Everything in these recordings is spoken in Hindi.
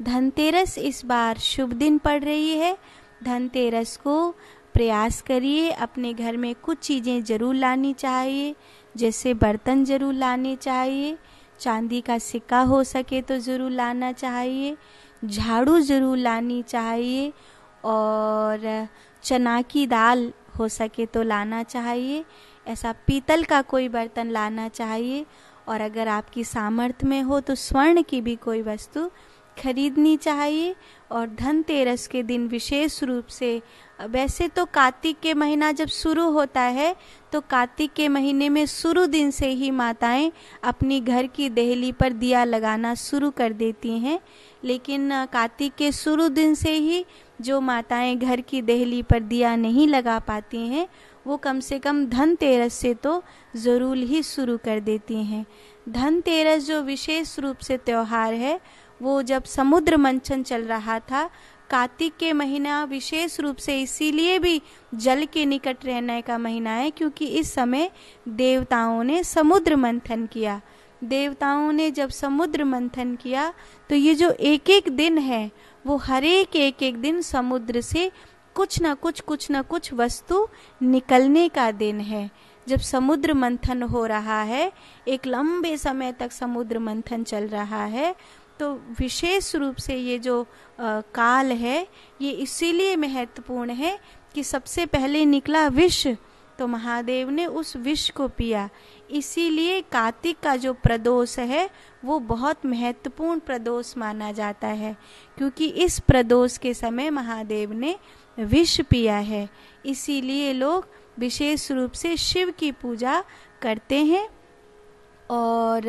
धनतेरस इस बार शुभ दिन पड़ रही है। धनतेरस को प्रयास करिए, अपने घर में कुछ चीज़ें ज़रूर लानी चाहिए, जैसे बर्तन ज़रूर लाने चाहिए, चांदी का सिक्का हो सके तो ज़रूर लाना चाहिए, झाड़ू ज़रूर लानी चाहिए, और चना की दाल हो सके तो लाना चाहिए। ऐसा पीतल का कोई बर्तन लाना चाहिए, और अगर आपकी सामर्थ्य में हो तो स्वर्ण की भी कोई वस्तु खरीदनी चाहिए। और धनतेरस के दिन विशेष रूप से, वैसे तो कार्तिक के महीना जब शुरू होता है तो कार्तिक के महीने में शुरू दिन से ही माताएं अपनी घर की देहली पर दिया लगाना शुरू कर देती हैं, लेकिन कार्तिक के शुरू दिन से ही जो माताएं घर की देहली पर दिया नहीं लगा पाती हैं वो कम से कम धनतेरस से तो ज़रूर ही शुरू कर देती हैं। धनतेरस जो विशेष रूप से त्यौहार है वो जब समुद्र मंथन चल रहा था, कार्तिक के महीना विशेष रूप से इसीलिए भी जल के निकट रहने का महीना है क्योंकि इस समय देवताओं ने समुद्र मंथन किया। देवताओं ने जब समुद्र मंथन किया तो ये जो एक एक दिन है वो हर एक दिन समुद्र से कुछ न कुछ वस्तु निकलने का दिन है। जब समुद्र मंथन हो रहा है, एक लंबे समय तक समुद्र मंथन चल रहा है, तो विशेष रूप से ये जो काल है ये इसीलिए महत्वपूर्ण है कि सबसे पहले निकला विष, तो महादेव ने उस विष को पिया। इसीलिए कार्तिक का जो प्रदोष है वो बहुत महत्वपूर्ण प्रदोष माना जाता है, क्योंकि इस प्रदोष के समय महादेव ने विष पिया है। इसीलिए लोग विशेष रूप से शिव की पूजा करते हैं, और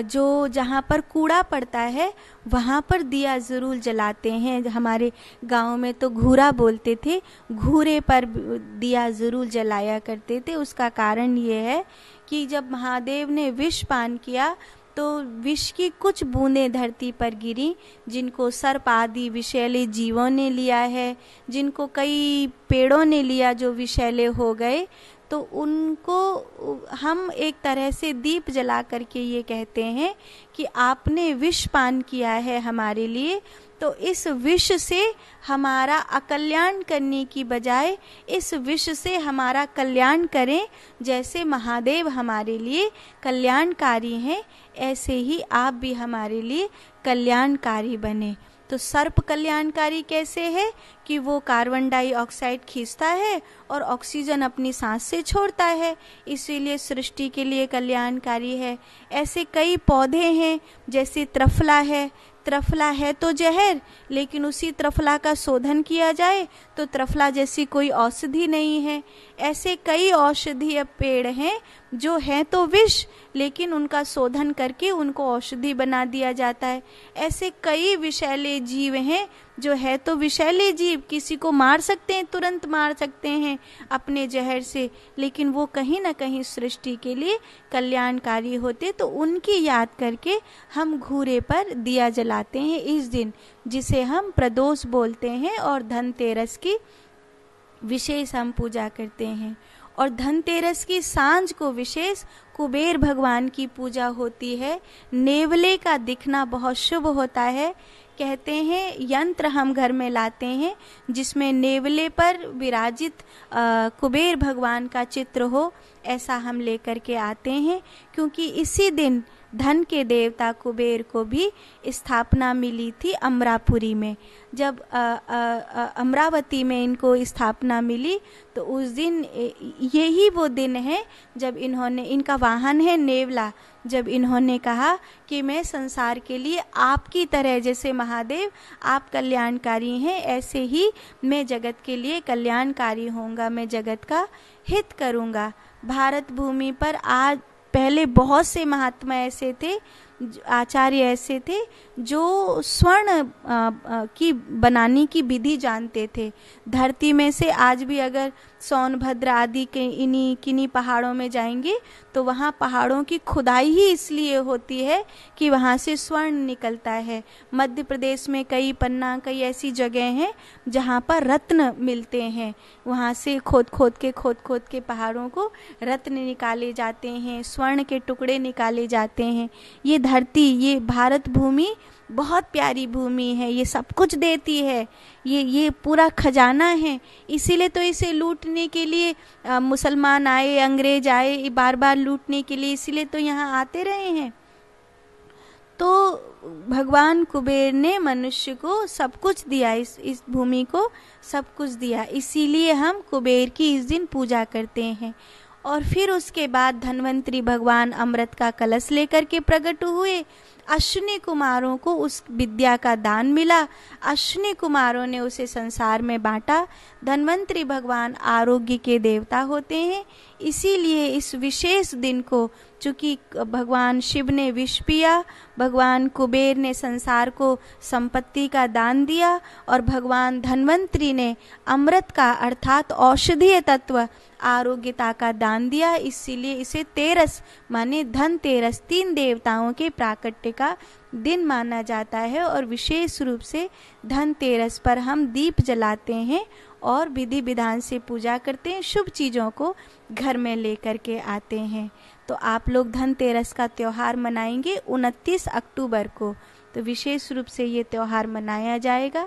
जो जहाँ पर कूड़ा पड़ता है वहाँ पर दिया ज़रूर जलाते हैं। हमारे गांव में तो घूरा बोलते थे, घूरे पर दिया ज़रूर जलाया करते थे। उसका कारण ये है कि जब महादेव ने विष पान किया तो विष की कुछ बूंदें धरती पर गिरी, जिनको सर्प आदि विषैले जीवों ने लिया है, जिनको कई पेड़ों ने लिया जो विषैले हो गए, तो उनको हम एक तरह से दीप जला करके ये कहते हैं कि आपने विष पान किया है हमारे लिए, तो इस विष से हमारा अकल्याण करने की बजाय इस विष से हमारा कल्याण करें। जैसे महादेव हमारे लिए कल्याणकारी हैं, ऐसे ही आप भी हमारे लिए कल्याणकारी बने। तो सर्प कल्याणकारी कैसे है कि वो कार्बन डाइऑक्साइड खींचता है और ऑक्सीजन अपनी सांस से छोड़ता है, इसीलिए सृष्टि के लिए कल्याणकारी है। ऐसे कई पौधे हैं, जैसे त्रिफला है। त्रिफला है तो जहर, लेकिन उसी त्रिफला का शोधन किया जाए तो त्रिफला जैसी कोई औषधि नहीं है। ऐसे कई औषधीय पेड़ हैं जो हैं तो विष, लेकिन उनका शोधन करके उनको औषधि बना दिया जाता है। ऐसे कई विषैले जीव हैं जो है तो विषैले जीव, किसी को मार सकते हैं, तुरंत मार सकते हैं अपने जहर से, लेकिन वो कहीं ना कहीं सृष्टि के लिए कल्याणकारी होते। तो उनकी याद करके हम घूरे पर दिया जलाते हैं इस दिन, जिसे हम प्रदोष बोलते हैं, और धनतेरस की विशेष हम पूजा करते हैं। और धनतेरस की सांझ को विशेष कुबेर भगवान की पूजा होती है। नेवले का दिखना बहुत शुभ होता है। कहते हैं यंत्र हम घर में लाते हैं जिसमें नेवले पर विराजित कुबेर भगवान का चित्र हो, ऐसा हम लेकर के आते हैं, क्योंकि इसी दिन धन के देवता कुबेर को भी स्थापना मिली थी अमरापुरी में। जब अमरावती में इनको स्थापना मिली तो उस दिन यही वो दिन है जब इन्होंने, इनका वाहन है नेवला, जब इन्होंने कहा कि मैं संसार के लिए आपकी तरह, जैसे महादेव आप कल्याणकारी हैं ऐसे ही मैं जगत के लिए कल्याणकारी होऊंगा, मैं जगत का हित करूंगा। भारत भूमि पर आज पहले बहुत से महात्मा ऐसे थे, आचार्य ऐसे थे जो स्वर्ण की बनाने की विधि जानते थे। धरती में से आज भी अगर सोनभद्र आदि के इन्हीं किन्हीं पहाड़ों में जाएंगे तो वहाँ पहाड़ों की खुदाई ही इसलिए होती है कि वहाँ से स्वर्ण निकलता है। मध्य प्रदेश में कई पन्ना, कई ऐसी जगह हैं जहाँ पर रत्न मिलते हैं, वहाँ से खोद खोद के पहाड़ों को रत्न निकाले जाते हैं, स्वर्ण के टुकड़े निकाले जाते हैं। ये धरती, ये भारत भूमि बहुत प्यारी भूमि है, ये सब कुछ देती है, ये पूरा खजाना है। इसीलिए तो इसे लूटने के लिए मुसलमान आए, अंग्रेज आए बार बार लूटने के लिए, इसीलिए तो यहाँ आते रहे हैं। तो भगवान कुबेर ने मनुष्य को सब कुछ दिया, इस भूमि को सब कुछ दिया, इसीलिए हम कुबेर की इस दिन पूजा करते हैं। और फिर उसके बाद धन्वंतरी भगवान अमृत का कलश लेकर के प्रकट हुए। अश्विनी कुमारों को उस विद्या का दान मिला, अश्विनी कुमारों ने उसे संसार में बांटा। धन्वंतरी भगवान आरोग्य के देवता होते हैं, इसीलिए इस विशेष दिन को, चूँकि भगवान शिव ने विष पिया, भगवान कुबेर ने संसार को संपत्ति का दान दिया और भगवान धन्वंतरी ने अमृत का अर्थात औषधीय तत्व आरोग्यता का दान दिया, इसीलिए इसे तेरस माने धनतेरस, 3 देवताओं के प्राकट्य का दिन माना जाता है। और विशेष रूप से धनतेरस पर हम दीप जलाते हैं और विधि विधान से पूजा करते हैं, शुभ चीज़ों को घर में लेकर के आते हैं। तो आप लोग धनतेरस का त्यौहार मनाएंगे 29 अक्टूबर को, तो विशेष रूप से ये त्यौहार मनाया जाएगा।